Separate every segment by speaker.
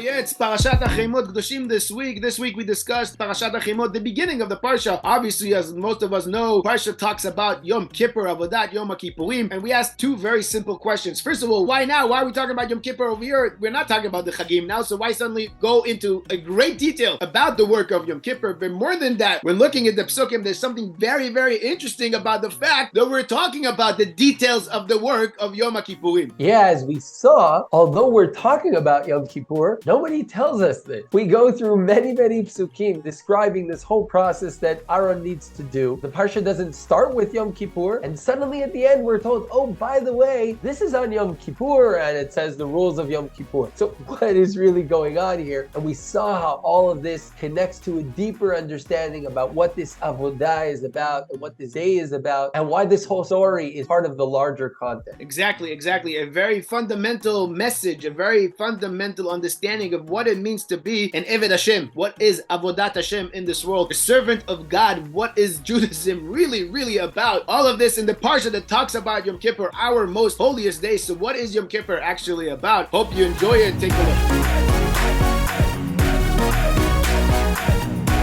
Speaker 1: yeah, it's Parashat Acharei Mot Kedoshim this week. This week we discussed Parashat Acharei Mot, the beginning of the Parsha. Obviously, as most of us know, Parsha talks about Yom Kippur, Avodat, Yom Kippurim, and we asked two very simple questions. First of all, why now? Why are we talking about Yom Kippur over here? We're not talking about the Chagim now, so why suddenly go into a great detail about the work of Yom Kippur? But more than that, when looking at the Psukim, there's something very, very interesting about the fact that we're talking about the details of the work of Yom Kippurim.
Speaker 2: Yeah, as we saw, although we're talking about Yom Kippur, nobody tells us this. We go through many Psukim describing this whole process that Aaron needs to do. The Parsha doesn't start with Yom Kippur, and suddenly at the end we're told, oh, by the way, this is on Yom Kippur, and it says the rules of Yom Kippur. So what is really going on here? And we saw how all of this connects to a deeper understanding about what this Avodah is about, and what this day is about, and why this whole story is part of the larger context.
Speaker 1: Exactly. A very fundamental message, a very fundamental understanding of what it means to be an Eved Hashem. What is Avodat Hashem in this world? A servant of God. What is Judaism really about? All of this in the Parsha that talks about Yom Kippur, our most holiest day. So what is Yom Kippur actually about? Hope you enjoy it. Take a look.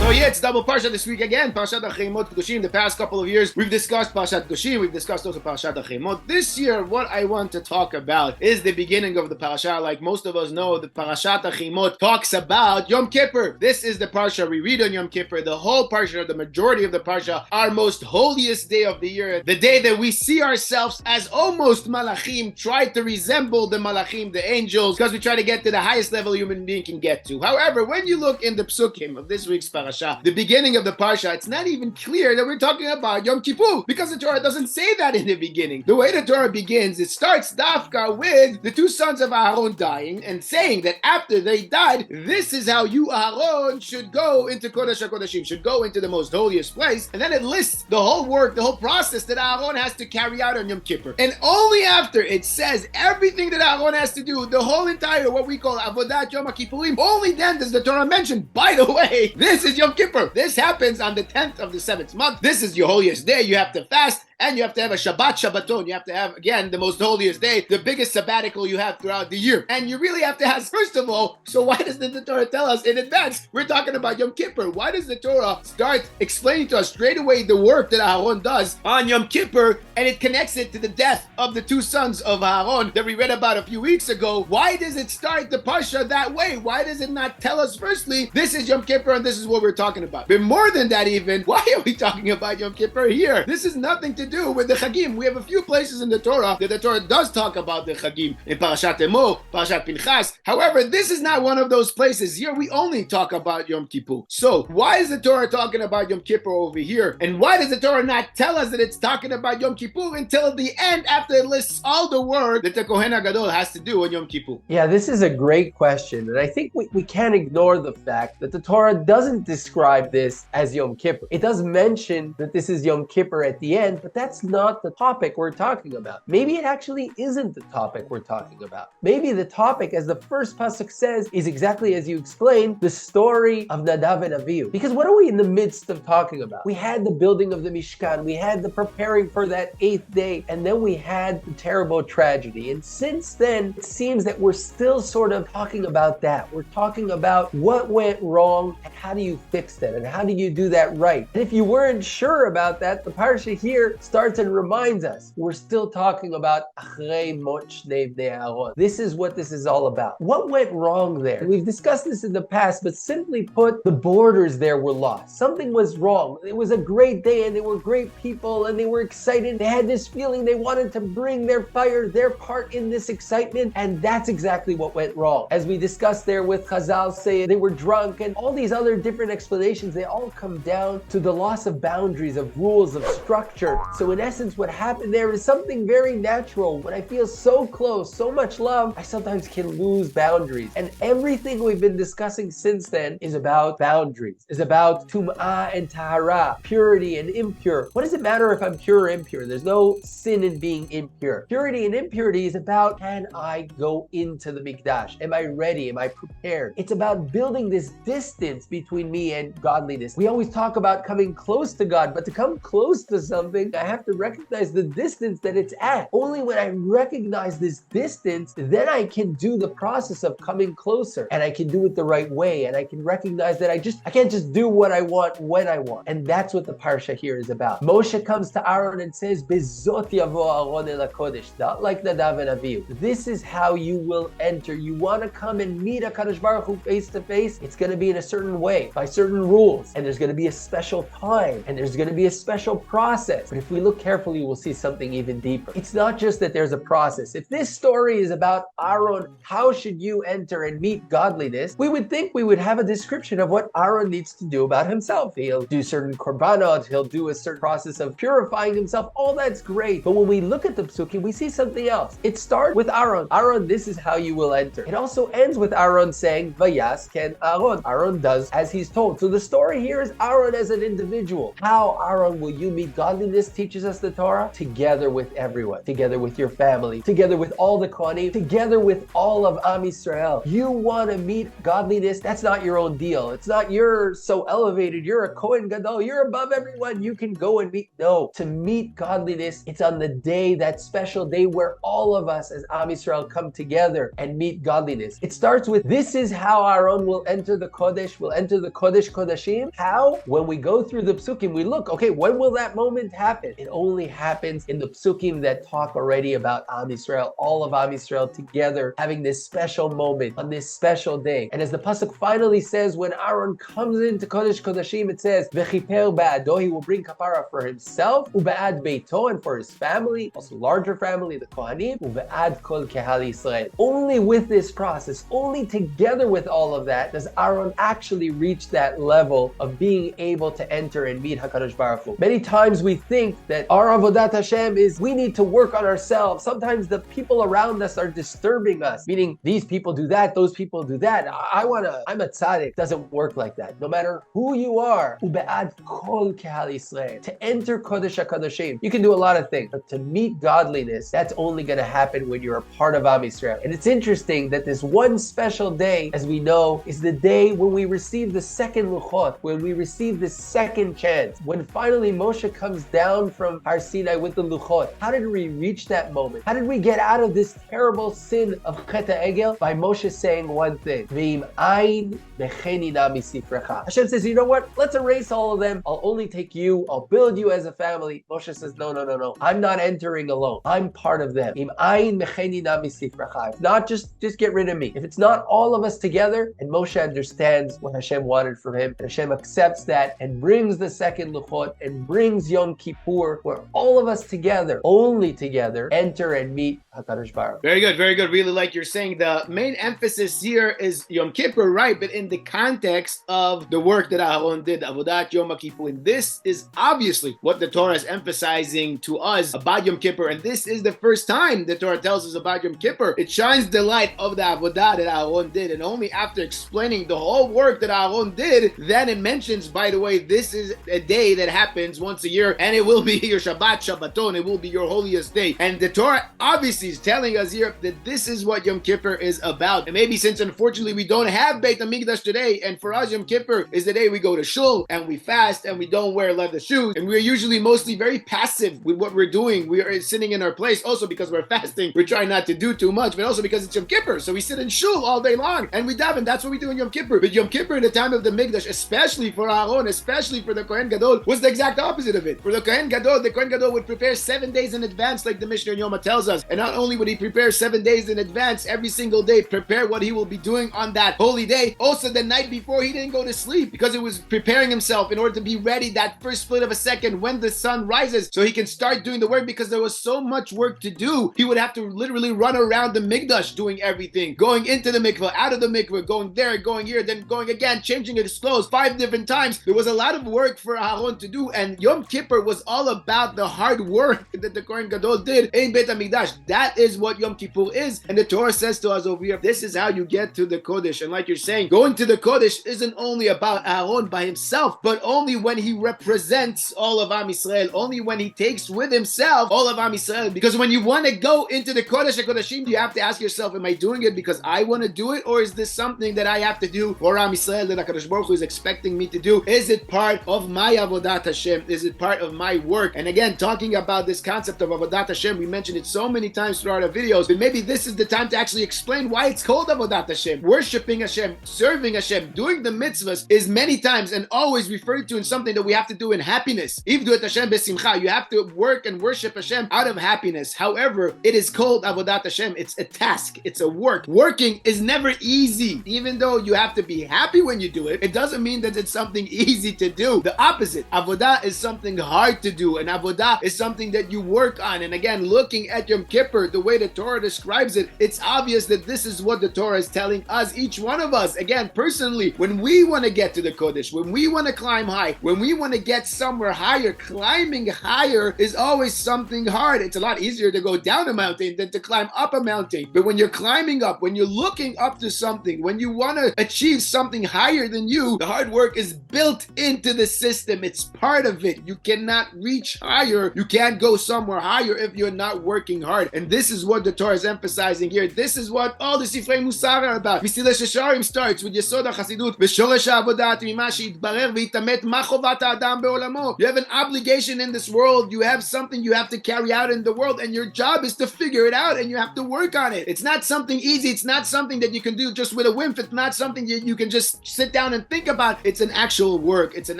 Speaker 1: So yeah, it's double Parsha this week again. Parshat Acharei Mot Kedoshim. The past couple of years, we've discussed Parshat Koshim. We've discussed also Parshat Acharei Mot. This year, what I want to talk about is the beginning of the Parasha. Like most of us know, the Parashat Acharei Mot talks about Yom Kippur. This is the Parsha we read on Yom Kippur. The whole Parsha, the majority of the Parsha, our most holiest day of the year. The day that we see ourselves as almost Malachim, try to resemble the Malachim, the angels, because we try to get to the highest level a human being can get to. However, when you look in the Psukim of this week's Parasha, the beginning of the Parsha, it's not even clear that we're talking about Yom Kippur, because the Torah doesn't say that in the beginning. The way the Torah begins, it starts Dafka with the two sons of Aaron dying and saying that after they died, this is how you, Aaron, should go into Kodesh HaKodeshim, should go into the most holiest place. And then it lists the whole work, the whole process that Aaron has to carry out on Yom Kippur. And only after it says everything that Aaron has to do, the whole entire, what we call Avodat Yom Kippurim, only then does the Torah mention, by the way, this is Yom Kippur. This happens on the 10th of the 7th month. This is your holiest day. You have to fast. And you have to have a Shabbaton. You have to have, again, the most holiest day, the biggest sabbatical you have throughout the year. And you really have to ask, first of all, so why doesn't the Torah tell us in advance? We're talking about Yom Kippur. Why does the Torah start explaining to us straight away the work that Aaron does on Yom Kippur, and it connects it to the death of the two sons of Aaron that we read about a few weeks ago? Why does it start the Parsha that way? Why does it not tell us, firstly, this is Yom Kippur and this is what we're talking about? But more than that even, why are we talking about Yom Kippur here? This is nothing to do with the Chagim. We have a few places in the Torah that the Torah does talk about the Chagim, in Parashat Mot, Parashat Pinchas. However, this is not one of those places. Here we only talk about Yom Kippur. So why is the Torah talking about Yom Kippur over here? And why does the Torah not tell us that it's talking about Yom Kippur until the end, after it lists all the work that the Kohen Gadol has to do on Yom Kippur?
Speaker 2: Yeah, this is a great question. And I think we can't ignore the fact that the Torah doesn't describe this as Yom Kippur. It does mention that this is Yom Kippur at the end, but that's not the topic we're talking about. Maybe it actually isn't the topic we're talking about. Maybe the topic, as the first pasuk says, is exactly as you explained, the story of Nadav and Avihu. Because what are we in the midst of talking about? We had the building of the Mishkan, we had the preparing for that 8th day, and then we had the terrible tragedy. And since then, it seems that we're still sort of talking about that. We're talking about what went wrong and how do you fix that and how do you do that right. And if you weren't sure about that, the Parsha here starts and reminds us we're still talking about Acharei Mot Kedoshim. This is what this is all about. What went wrong there? And we've discussed this in the past, but simply put, the borders there were lost. Something was wrong. It was a great day and they were great people and they were excited. They had this feeling they wanted to bring their fire, their part in this excitement, and that's exactly what went wrong. As we discussed there with Chazal say they were drunk and all these other different explanations, they all come down to the loss of boundaries, of rules, of structure. So in essence, what happened there is something very natural. When I feel so close, so much love, I sometimes can lose boundaries. And everything we've been discussing since then is about boundaries, is about tum'ah and tahara, purity and impure. What does it matter if I'm pure or impure? There's no sin in being impure. Purity and impurity is about, can I go into the mikdash? Am I ready? Am I prepared? It's about building this distance between me and godliness. We always talk about coming close to God, but to come close to something, I have to recognize the distance that it's at. Only when I recognize this distance, then I can do the process of coming closer, and I can do it the right way, and I can recognize that I can't just do what I want when I want. And that's what the Parsha here is about. Moshe comes to Aaron and says, Bezot yavo Aaron el HaKodesh, not like Nadav and Avihu. This is how you will enter. You want to come and meet HaKadosh Baruch Hu face to face? It's going to be in a certain way, by certain rules, and there's going to be a special time, and there's going to be a special process. But if we look carefully, we'll see something even deeper. It's not just that there's a process. If this story is about Aaron, how should you enter and meet godliness, we would think we would have a description of what Aaron needs to do about himself. He'll do certain korbanot, he'll do a certain process of purifying himself. All that's great. But when we look at the Psukim, we see something else. It starts with Aaron. Aaron, this is how you will enter. It also ends with Aaron saying, Vayas ken Aaron. Aaron does as he's told. So the story here is Aaron as an individual. How, Aaron, will you meet godliness, teaches us the Torah? Together with everyone. Together with your family. Together with all the Kohanim. Together with all of Am Yisrael. You want to meet godliness? That's not your own deal. It's not you're so elevated. You're a Kohen Gadol. You're above everyone. You can go and meet. No. To meet godliness, it's on the day, that special day where all of us as Am Yisrael come together and meet godliness. It starts with, this is how Aaron will enter the Kodesh, will enter the Kodesh Kodashim. How? When we go through the Psukim, we look, okay, when will that moment happen? It only happens in the Psukim that talk already about Am Yisrael, all of Am Yisrael together, having this special moment on this special day. And as the Pasuk finally says, when Aaron comes into Kodesh Kodashim, it says, V'chiper ba'ado, he will bring kapara for himself, u'ba'ad beito, and for his family, also larger family, the Kohanim, u'ba'ad kol kehal Yisrael. Only with this process, only together with all of that, does Aaron actually reach that level of being able to enter and meet HaKadosh Baruch Hu. Many times we think that our Avodat Hashem is, we need to work on ourselves. Sometimes the people around us are disturbing us, meaning these people do that, those people do that. I'm a tzaddik. It doesn't work like that. No matter who you are, u'be'ad kol kehal Yisrael, to enter Kodesh HaKadoshim, you can do a lot of things, but to meet godliness, that's only going to happen when you're a part of Am Yisrael. And it's interesting that this one special day, as we know, is the day when we receive the second luchot, when we receive the second chance, when finally Moshe comes down from Har Sinai with the luchot. How did we reach that moment? How did we get out of this terrible sin of Chet HaEgel? By Moshe saying one thing, V'im ayin mecheni na misifrecha. Hashem says, you know what? Let's erase all of them. I'll only take you. I'll build you as a family. Moshe says, no. I'm not entering alone. I'm part of them. Im ayin mecheni na misifrecha. If not, just get rid of me. If it's not all of us together, and Moshe understands what Hashem wanted from him, and Hashem accepts that and brings the second luchot and brings Yom Kippur, where all of us together, only together, enter and meet HaKadosh Baruch.
Speaker 1: Very good, very good. Really like you're saying. The main emphasis here is Yom Kippur, right? But in the context of the work that Aaron did, Avodat Yom Kippur, and this is obviously what the Torah is emphasizing to us about Yom Kippur, and this is the first time the Torah tells us about Yom Kippur. It shines the light of the Avodah that Aaron did, and only after explaining the whole work that Aaron did, then it mentions, by the way, this is a day that happens once a year, and it will be your Shabbat, Shabbaton, it will be your holiest day. And the Torah obviously is telling us here that this is what Yom Kippur is about. And maybe since unfortunately we don't have Beit HaMikdash today, and for us Yom Kippur is the day we go to shul and we fast and we don't wear leather shoes, and we're usually mostly very passive with what we're doing. We are sitting in our place also because we're fasting. We're trying not to do too much, but also because it's Yom Kippur. So we sit in shul all day long and we daven. That's what we do in Yom Kippur. But Yom Kippur in the time of the Mikdash, especially for Aaron, especially for the Kohen Gadol, was the exact opposite of it. For the Kohen Gadol would prepare 7 days in advance, like the Mishnah in Yoma tells us. And not only would he prepare 7 days in advance, every single day, prepare what he will be doing on that holy day. Also, the night before, he didn't go to sleep because it was preparing himself in order to be ready that first split of a second when the sun rises so he can start doing the work, because there was so much work to do. He would have to literally run around the Mikdash doing everything, going into the mikveh, out of the mikveh, going there, going here, then going again, changing his clothes 5 different times. There was a lot of work for Aaron to do, and Yom Kippur was all about the hard work that the Kohen Gadol did in Beit HaMikdash. That is what Yom Kippur is, and the Torah says to us over here, this is how you get to the Kodesh. And like you're saying, going to the Kodesh isn't only about Aaron by himself, but only when he represents all of Am Yisrael, only when he takes with himself all of Am Yisrael. Because when you want to go into the Kodesh HaKodashim, you have to ask yourself, am I doing it because I want to do it, or is this something that I have to do for Am Yisrael that HaKadosh Baruch Hu is expecting me to do? Is it part of my Avodat Hashem? Is it part of my work work. And again, talking about this concept of Avodat Hashem, we mentioned it so many times throughout our videos, but maybe this is the time to actually explain why it's called Avodat Hashem. Worshiping Hashem, serving Hashem, doing the mitzvahs is many times and always referred to in something that we have to do in happiness. Ivdu et Hashem besimcha. You have to work and worship Hashem out of happiness. However, it is called Avodat Hashem. It's a task. It's a work. Working is never easy. Even though you have to be happy when you do it, it doesn't mean that it's something easy to do. The opposite. Avodah is something hard to do, and Avodah is something that you work on. And again, looking at Yom Kippur, the way the Torah describes it, it's obvious that this is what the Torah is telling us, each one of us. Again, personally, when we want to get to the Kodesh, when we want to climb high, when we want to get somewhere higher, climbing higher is always something hard. It's a lot easier to go down a mountain than to climb up a mountain. But when you're climbing up, when you're looking up to something, when you want to achieve something higher than you, the hard work is built into the system. It's part of it. You cannot reach higher. You can't go somewhere higher if you're not working hard. And this is what the Torah is emphasizing here. This is what all the Sifrei Musar are about. Mesilas Yesharim starts with Yesod HaChasidut, V'shoresh ha'avodat mima she'yitbarer v'yitamet ma chovat ha'adam be'olamo. You have an obligation in this world. You have something you have to carry out in the world, and your job is to figure it out, and you have to work on it. It's not something easy. It's not something that you can do just with a whim. It's not something you can just sit down and think about. It's an actual work. It's an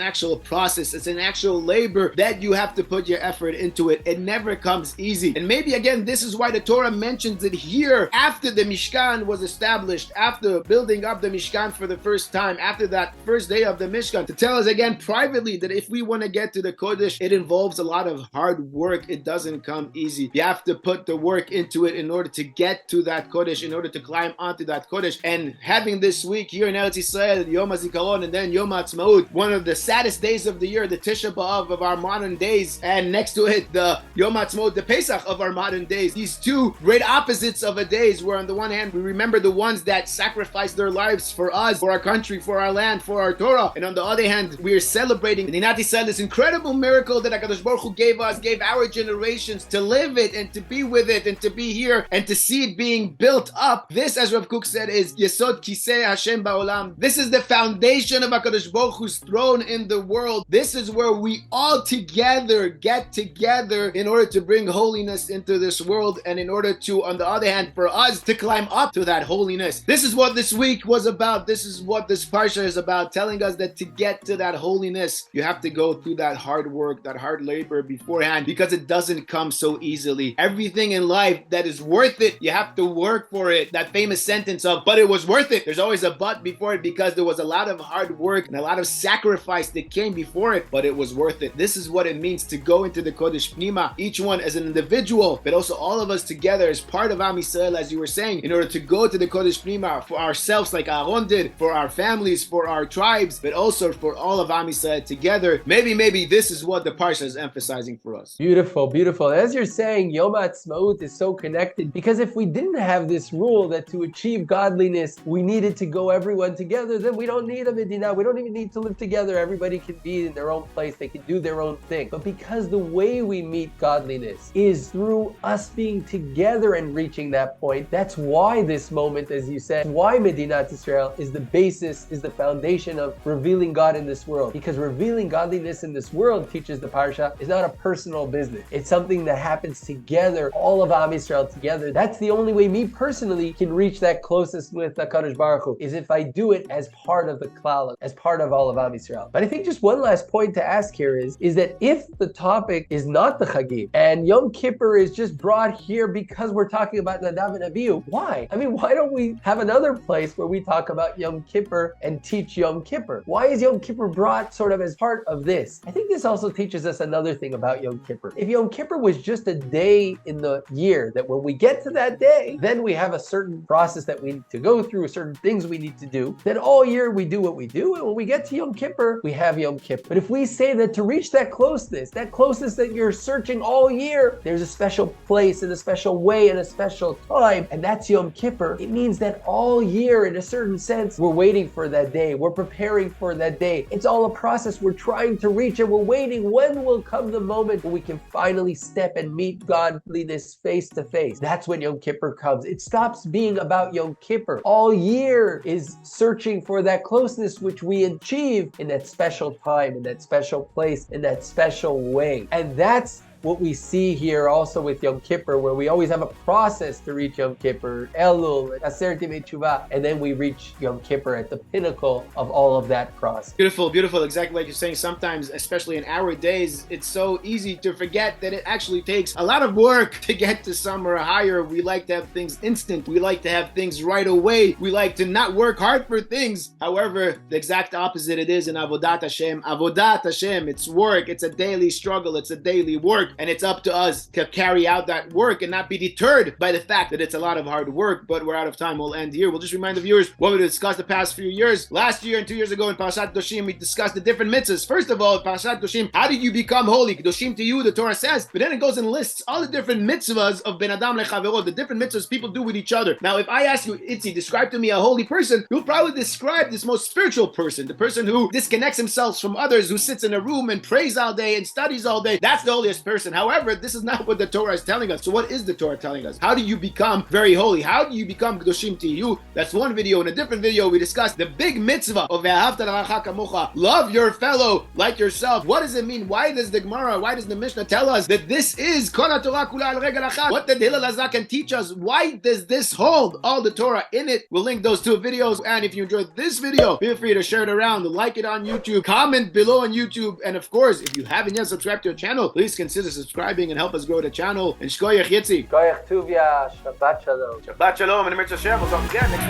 Speaker 1: actual process. It's an actual labor that you have to put your effort into it. It never comes easy. And maybe again, this is why the Torah mentions it here after the Mishkan was established, after building up the Mishkan for the first time, after that first day of the Mishkan, to tell us again privately that if we want to get to the Kodesh, it involves a lot of hard work. It doesn't come easy. You have to put the work into it in order to get to that Kodesh, in order to climb onto that Kodesh. And having this week here in Eretz Yisrael, Yom HaZikaron, and then Yom HaAtzmaut, one of the saddest days of the year, the Tisha B'Av of our modern days, and next to it, the Yom HaAtzmaut, the Pesach of our modern days. These two great opposites of a days, where on the one hand, we remember the ones that sacrificed their lives for us, for our country, for our land, for our Torah. And on the other hand, we are celebrating Medinat Yisrael, this incredible miracle that HaKadosh Baruch Hu gave us, gave our generations to live it and to be with it and to be here and to see it being built up. This, as Rav Kook said, is Yesod Kisei Hashem Ba'olam. This is the foundation of HaKadosh Baruch Hu's throne in the world. This is where we all together get together in order to bring holiness into this world, and in order to, on the other hand, for us to climb up to that holiness. This is what this week was about. This is what this Parsha is about, telling us that to get to that holiness, you have to go through that hard work, that hard labor beforehand, because it doesn't come so easily. Everything in life that is worth it, you have to work for it. That famous sentence of, but it was worth it. There's always a but before it, because there was a lot of hard work and a lot of sacrifice that came before it, but it was worth it. This is what it means to go into the Kodesh Pnima, each one as an individual, but also all of us together as part of Am Yisrael, as you were saying, in order to go to the Kodesh Pnima for ourselves, like Aaron did, for our families, for our tribes, but also for all of Am Yisrael together. Maybe this is what the Parsha is emphasizing for us.
Speaker 2: Beautiful, beautiful. As you're saying, Yom HaAtzmaut is so connected, because if we didn't have this rule that to achieve godliness, we needed to go everyone together, then we don't need a Medina. We don't even need to live together. Everybody can be in their own place. They can do their own thing. But because the way we meet godliness is through us being together and reaching that point, that's why this moment, as you said, why Medinat Israel is the basis, is the foundation of revealing God in this world. Because revealing godliness in this world, teaches the Parsha, is not a personal business. It's something that happens together, all of Am Yisrael together. That's the only way me personally can reach that closest with HaKadosh Baruch Hu, is if I do it as part of the klal, as part of all of Am Yisrael. But I think just one last point to ask here is that if the topic is not the Chagim, and Yom Kippur is just brought here because we're talking about Nadav and Abihu, why? I mean, why don't we have another place where we talk about Yom Kippur and teach Yom Kippur? Why is Yom Kippur brought sort of as part of this? I think this also teaches us another thing about Yom Kippur. If Yom Kippur was just a day in the year, that when we get to that day, then we have a certain process that we need to go through, certain things we need to do, then all year we do what we do, and when we get to Yom Kippur, we have Yom Kippur. But if we say that to reach that closeness that you're searching all year, there's a special place and a special way and a special time, and that's Yom Kippur, it means that all year, in a certain sense, we're waiting for that day. We're preparing for that day. It's all a process we're trying to reach, and we're waiting. When will come the moment when we can finally step and meet godliness face to face? That's when Yom Kippur comes. It stops being about Yom Kippur. All year is searching for that closeness which we achieve in that special time, in that special place, in that special special way. And that's what we see here also with Yom Kippur, where we always have a process to reach Yom Kippur, Elul, Acharei Mot, and then we reach Yom Kippur at the pinnacle of all of that process.
Speaker 1: Beautiful, beautiful. Exactly like you're saying. Sometimes, especially in our days, it's so easy to forget that it actually takes a lot of work to get to somewhere higher. We like to have things instant. We like to have things right away. We like to not work hard for things. However, the exact opposite it is in Avodat Hashem. Avodat Hashem, it's work. It's a daily struggle. It's a daily work. And it's up to us to carry out that work and not be deterred by the fact that it's a lot of hard work. But we're out of time. We'll end here. We'll just remind the viewers what we discussed the past few years. Last year and 2 years ago in Parashat Kodoshim, we discussed the different mitzvahs. First of all, Parashat Kodoshim, how did you become holy? Kodoshim to you, the Torah says. But then it goes and lists all the different mitzvahs of Ben Adam lechavero, the different mitzvahs people do with each other. Now, if I ask you, Yitzi, describe to me a holy person, you'll probably describe this most spiritual person, the person who disconnects himself from others, who sits in a room and prays all day and studies all day. That's the holiest person. However, this is not what the Torah is telling us. So what is the Torah telling us? How do you become very holy? How do you become Kedoshim to you? That's one video. In a different video, we discussed the big mitzvah of Ve'ahavta l'reacha kamocha. Love your fellow like yourself. What does it mean? Why does the Gemara, why does the Mishnah tell us that this is Kol HaTorah Kula al Regel Achad? What did Hillel Hazak can teach us? Why does this hold all the Torah in it? We'll link those two videos. And if you enjoyed this video, feel free to share it around, like it on YouTube, comment below on YouTube. And of course, if you haven't yet subscribed to our channel, please consider subscribing and help us grow the channel. And Shkoyach Yitzi.
Speaker 2: Shkoyach Tuvia, Shabbat Shalom.
Speaker 1: Shabbat Shalom, and Emet Hashem. We'll talk again next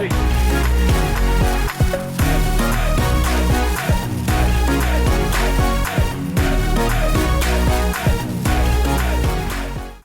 Speaker 1: week.